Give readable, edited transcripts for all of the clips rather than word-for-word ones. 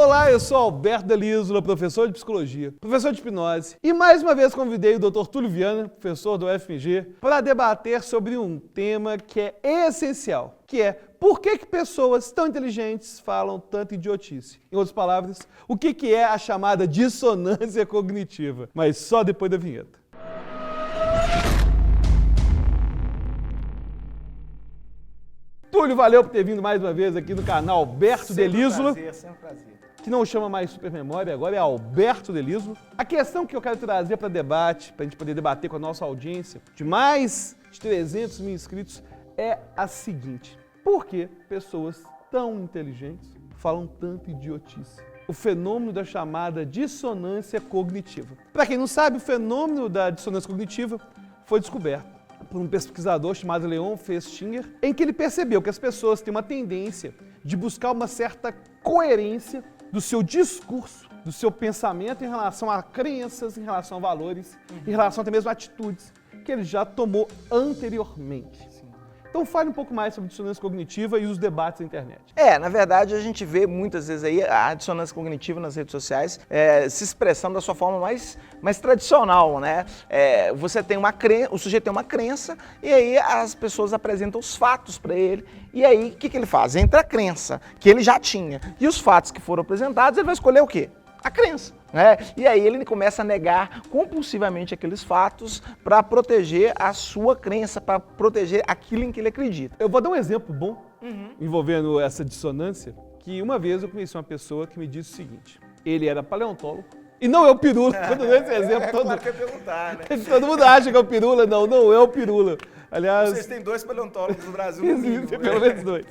Olá, eu sou Alberto Delísula, professor de psicologia, professor de hipnose, e mais uma vez convidei o Dr. Túlio Viana, professor do UFMG, para debater sobre um tema que é essencial, que é por que pessoas tão inteligentes falam tanta idiotice? Em outras palavras, o que é a chamada dissonância cognitiva? Mas só depois da vinheta. Túlio, valeu por ter vindo mais uma vez aqui no canal Alberto Delísula. Sempre um prazer. Que não chama mais Supermemória, agora é Alberto Delísula. A questão que eu quero trazer para debate, para a gente poder debater com a nossa audiência, de mais de 300 mil inscritos, é a seguinte: por que pessoas tão inteligentes falam tanta idiotice? O fenômeno da chamada dissonância cognitiva. Para quem não sabe, o fenômeno da dissonância cognitiva foi descoberto por um pesquisador chamado Leon Festinger, em que ele percebeu que as pessoas têm uma tendência de buscar uma certa coerência do seu discurso, do seu pensamento em relação a crenças, em relação a valores, em relação até mesmo a atitudes que ele já tomou anteriormente. Então fale um pouco mais sobre dissonância cognitiva e os debates na internet. Na verdade, a gente vê muitas vezes aí a dissonância cognitiva nas redes sociais se expressando da sua forma mais tradicional, né? Você tem o sujeito tem uma crença e aí as pessoas apresentam os fatos para ele. E aí, o que ele faz? Entre a crença que ele já tinha e os fatos que foram apresentados, ele vai escolher o quê? A crença. E aí ele começa a negar compulsivamente aqueles fatos para proteger a sua crença, para proteger aquilo em que ele acredita. Eu vou dar um exemplo bom envolvendo essa dissonância, que uma vez eu conheci uma pessoa que me disse o seguinte: ele era paleontólogo, e não é o Pirula. Quando eu dou esse exemplo, Claro que é perguntar, né? todo mundo acha que é o Pirula, não é o Pirula. Aliás, vocês têm 2 paleontólogos no Brasil, existem pelo menos 2.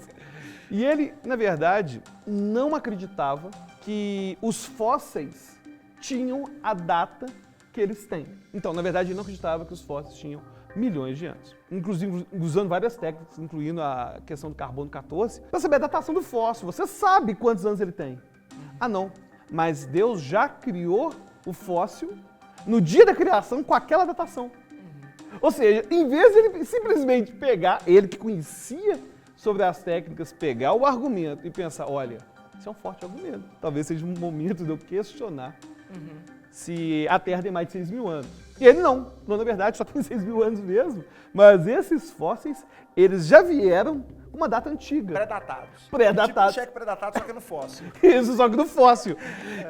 E ele, na verdade, não acreditava que os fósseis tinham a data que eles têm. Então, na verdade, ele não acreditava que os fósseis tinham milhões de anos. Inclusive, usando várias técnicas, incluindo a questão do carbono 14, para saber a datação do fóssil. Você sabe quantos anos ele tem. Ah, não. Mas Deus já criou o fóssil no dia da criação com aquela datação. Ou seja, em vez de ele simplesmente pegar, ele que conhecia sobre as técnicas, pegar o argumento e pensar, olha, isso é um forte argumento. Talvez seja um momento de eu questionar se a Terra tem mais de 6 mil anos. E ele não, na verdade só tem 6 mil anos mesmo, mas esses fósseis, eles já vieram com uma data antiga. Pré-datados. Pré-datados. Tipo um cheque pré-datado, só que no fóssil. Isso, só que no fóssil.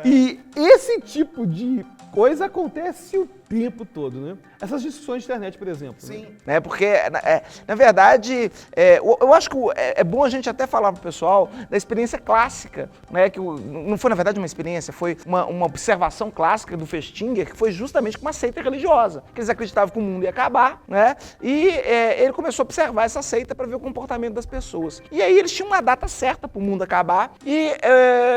E esse tipo de coisa acontece o tempo todo, né? Essas discussões de internet, por exemplo. Sim. Né? Porque, na verdade, eu acho que é bom a gente até falar pro pessoal da experiência clássica, né? Que não foi, na verdade, uma experiência, foi uma observação clássica do Festinger, que foi justamente com uma seita religiosa, que eles acreditavam que o mundo ia acabar, né? E ele começou a observar essa seita para ver o comportamento das pessoas. E aí eles tinham uma data certa para o mundo acabar e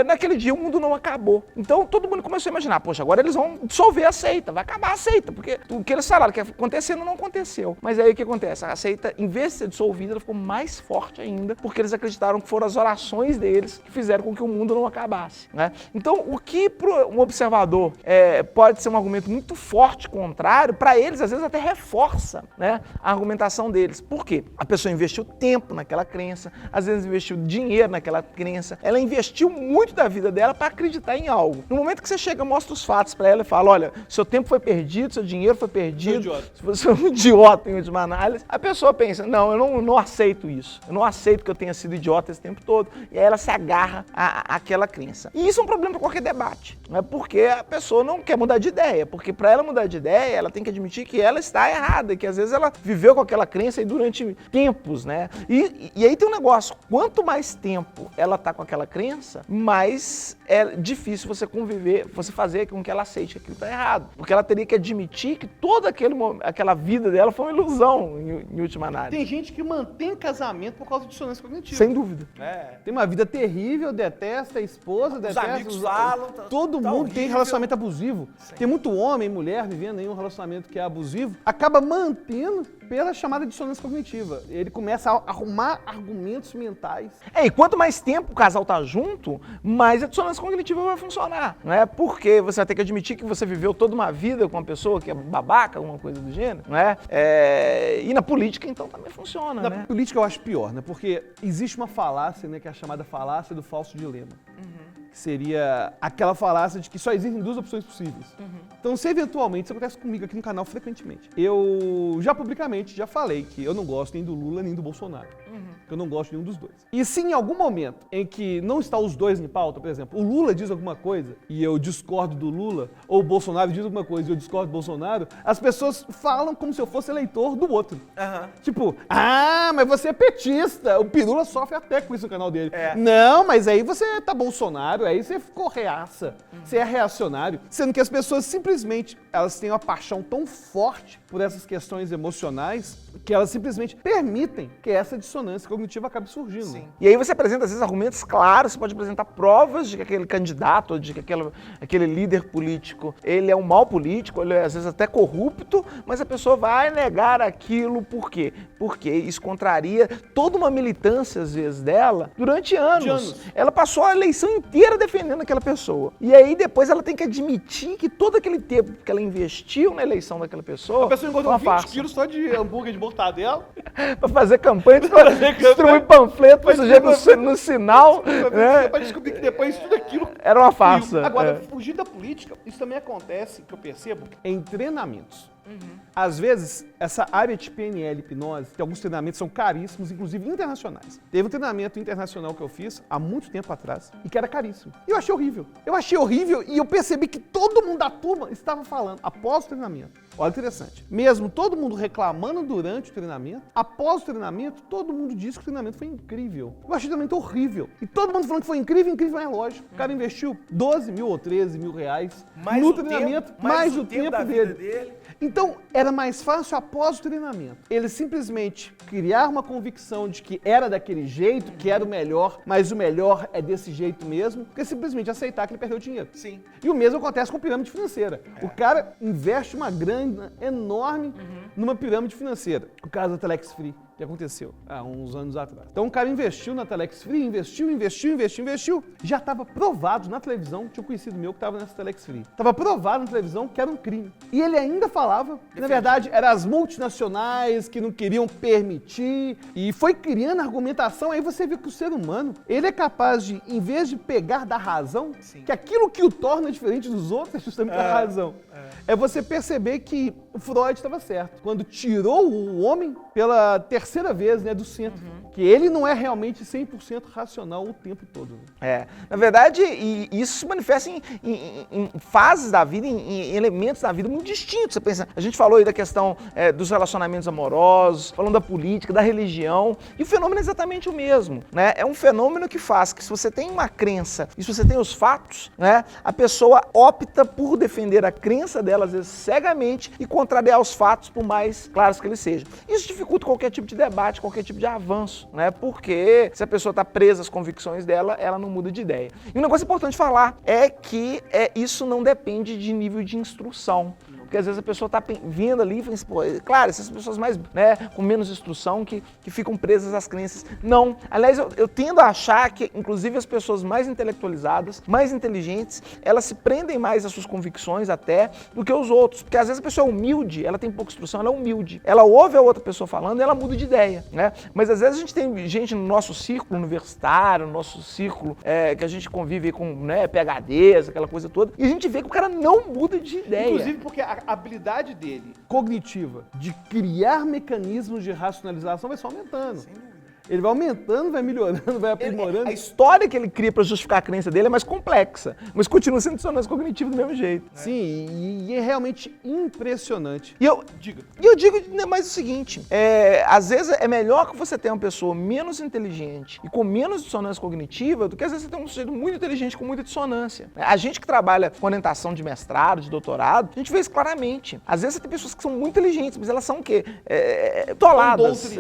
naquele dia o mundo não acabou. Então todo mundo começou a imaginar, poxa, agora eles vão dissolver a seita, vai acabar a seita, porque o que eles falaram que ia acontecer não aconteceu. Mas aí o que acontece? A seita, em vez de ser dissolvida, ela ficou mais forte ainda, porque eles acreditaram que foram as orações deles que fizeram com que o mundo não acabasse, né? Então o que para um observador pode ser um argumento muito forte contrário, para eles às vezes até reforça, né, a argumentação deles. Por quê? A pessoa investiu tempo naquela crença, às vezes investiu dinheiro naquela crença, ela investiu muito da vida dela para acreditar em algo. No momento que você chega, mostra os fatos para ela e fala, olha, seu tempo foi perdido, seu dinheiro foi perdido, você é um idiota em última análise, a pessoa pensa, não, eu não aceito isso, eu não aceito que eu tenha sido idiota esse tempo todo, e aí ela se agarra àquela crença. E isso é um problema para qualquer debate, né? Porque a pessoa não quer mudar de ideia, porque para ela mudar de ideia, ela tem que admitir que ela está errada, que às vezes ela viveu com aquela crença aí durante tempos, né? E aí tem um negócio, quanto mais tempo ela tá com aquela crença, mais é difícil você conviver, você fazer com que ela aceite que aquilo tá errado. Porque ela teria que admitir que toda aquela vida dela foi uma ilusão, em última análise. Tem gente que mantém casamento por causa de dissonância cognitiva. Sem dúvida. Tem uma vida terrível, detesta a esposa, detesta... Os amigos falam... Todo mundo tem relacionamento abusivo. Sim. Tem muito homem e mulher vivendo em um relacionamento que é abusivo, acaba mantendo pela chamada dissonância cognitiva. Ele começa a arrumar argumentos mentais. E quanto mais tempo o casal tá junto, mais a dissonância cognitiva vai funcionar, não é? Porque você vai ter que admitir que você viveu toda uma vida com uma pessoa que é babaca, alguma coisa do gênero, não é? E na política, então, também funciona, né? Na política eu acho pior, né? Porque existe uma falácia, né, que é a chamada falácia do falso dilema. que seria aquela falácia de que só existem duas opções possíveis. Então, se eventualmente, isso acontece comigo aqui no canal frequentemente, eu já publicamente já falei que eu não gosto nem do Lula nem do Bolsonaro. Eu não gosto de nenhum dos dois. E se em algum momento em que não está os dois em pauta, por exemplo, o Lula diz alguma coisa e eu discordo do Lula, ou o Bolsonaro diz alguma coisa e eu discordo do Bolsonaro, as pessoas falam como se eu fosse eleitor do outro. Tipo, mas você é petista. O Pirula sofre até com isso no canal dele. Não, mas aí você tá Bolsonaro, aí você ficou reaça, você é reacionário. Sendo que as pessoas simplesmente, elas têm uma paixão tão forte por essas questões emocionais que elas simplesmente permitem que essa dissonância cognitiva acabe surgindo. Sim. E aí você apresenta, às vezes, argumentos claros, você pode apresentar provas de que aquele candidato, de que aquele líder político, ele é um mau político, ele é, às vezes, até corrupto, mas a pessoa vai negar aquilo. Por quê? Porque isso contraria toda uma militância, às vezes, dela durante anos. Ela passou a eleição inteira defendendo aquela pessoa. E aí, depois, ela tem que admitir que todo aquele tempo que ela investiu na eleição daquela pessoa... A pessoa engordou 20 quilos só de hambúrguer de mortadela. Pra fazer campanha, distribuir panfleto pro sujeito no sinal. Pra descobrir que depois tudo aquilo... Era uma farsa. Agora, fugir da política, isso também acontece, que eu percebo, em treinamentos. Às vezes, essa área de PNL, hipnose, que alguns treinamentos são caríssimos, inclusive internacionais. Teve um treinamento internacional que eu fiz há muito tempo atrás e que era caríssimo. E eu achei horrível. E eu percebi que todo mundo da turma estava falando após o treinamento. Olha, interessante. Mesmo todo mundo reclamando durante o treinamento, após o treinamento, todo mundo disse que o treinamento foi incrível. Eu achei o treinamento horrível. E todo mundo falando que foi incrível não é lógico. O cara investiu 12 mil ou 13 mil reais no treinamento, mais o tempo dele. Então, era mais fácil após o treinamento ele simplesmente criar uma convicção de que era daquele jeito, que era o melhor, mas o melhor é desse jeito mesmo, que simplesmente aceitar que ele perdeu dinheiro. Sim. E o mesmo acontece com pirâmide financeira. O cara investe uma grana enorme numa pirâmide financeira. O caso da Telex Free, que aconteceu há uns anos atrás. Então o cara investiu na Telex Free, investiu. Já estava provado na televisão, tinha um conhecido meu que estava nessa Telex Free. Estava provado na televisão que era um crime. E ele ainda falava que, na verdade, eram as multinacionais que não queriam permitir. E foi criando argumentação. Aí você vê que o ser humano, ele é capaz de, em vez de pegar da razão, que aquilo que o torna diferente dos outros é justamente a razão. É você perceber que o Freud estava certo. Quando tirou o homem pela terceira vez, né, do centro. Que ele não é realmente 100% racional o tempo todo. Na verdade, isso se manifesta em fases da vida, em elementos da vida muito distintos. Você pensa, a gente falou aí da questão dos relacionamentos amorosos, falando da política, da religião, e o fenômeno é exatamente o mesmo, né? É um fenômeno que faz que se você tem uma crença e se você tem os fatos, né, a pessoa opta por defender a crença dela, às vezes cegamente, e contrariar os fatos, por mais claros que eles sejam. Isso dificulta qualquer tipo de debate, qualquer tipo de avanço, né? Porque se a pessoa está presa às convicções dela, ela não muda de ideia. E um negócio importante falar é que isso não depende de nível de instrução. Porque às vezes a pessoa está vendo ali e fala assim, pô, claro, essas pessoas mais, né, com menos instrução que ficam presas às crenças. Não. Aliás, eu tendo a achar que, inclusive, as pessoas mais intelectualizadas, mais inteligentes, elas se prendem mais às suas convicções até do que os outros. Porque às vezes a pessoa é humilde, ela tem pouca instrução, ela é humilde. Ela ouve a outra pessoa falando e ela muda de ideia, né? Mas às vezes a gente tem gente no nosso círculo universitário, no nosso círculo que a gente convive com, né, PhDs, aquela coisa toda, e a gente vê que o cara não muda de ideia. Inclusive porque a habilidade dele, cognitiva, de criar mecanismos de racionalização vai só aumentando. Sem dúvida. Ele vai aumentando, vai melhorando, vai aprimorando. A história que ele cria para justificar a crença dele é mais complexa, mas continua sendo dissonância cognitiva do mesmo jeito. Sim, e é realmente impressionante. E eu digo mais o seguinte, às vezes é melhor que você tenha uma pessoa menos inteligente e com menos dissonância cognitiva do que às vezes você tem um sujeito muito inteligente com muita dissonância. A gente que trabalha com orientação de mestrado, de doutorado, a gente vê isso claramente. Às vezes você tem pessoas que são muito inteligentes, mas elas são o quê? Toladas.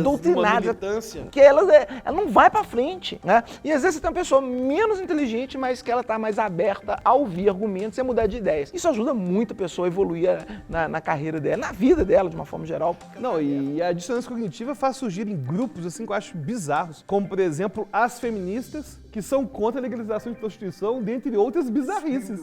Doutrinadas. Que ela não vai pra frente, né? E às vezes você tem uma pessoa menos inteligente, mas que ela tá mais aberta a ouvir argumentos e a mudar de ideias. Isso ajuda muito a pessoa a evoluir na carreira dela, na vida dela, de uma forma geral. Não, e a dissonância cognitiva faz surgir em grupos, assim, que eu acho bizarros. Como, por exemplo, as feministas, que são contra a legalização de prostituição, dentre outras bizarrices.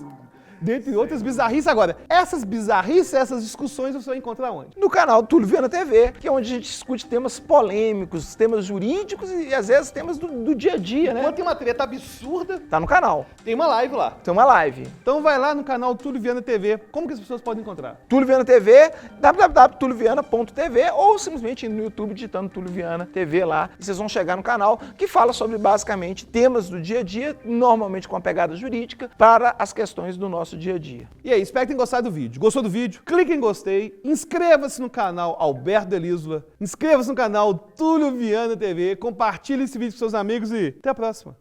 Dentre outras bizarrices. Agora, essas bizarrices, essas discussões você vai encontrar onde? No canal Túlio Viana TV, que é onde a gente discute temas polêmicos, temas jurídicos e às vezes temas do dia a dia, né? Quando tem uma treta absurda, Tá no canal. tem uma live lá. Tem uma live. Então vai lá no canal Túlio Viana TV. Como que as pessoas podem encontrar? Túlio Viana TV, www.tulioviana.tv ou simplesmente no YouTube digitando Túlio Viana TV lá e vocês vão chegar no canal que fala sobre basicamente temas do dia a dia, normalmente com a pegada jurídica, para as questões do nosso dia a dia. E aí, espero que tenham gostado do vídeo. Gostou do vídeo? Clique em gostei, inscreva-se no canal Alberto Delisula, inscreva-se no canal Túlio Viana TV, compartilhe esse vídeo com seus amigos e até a próxima.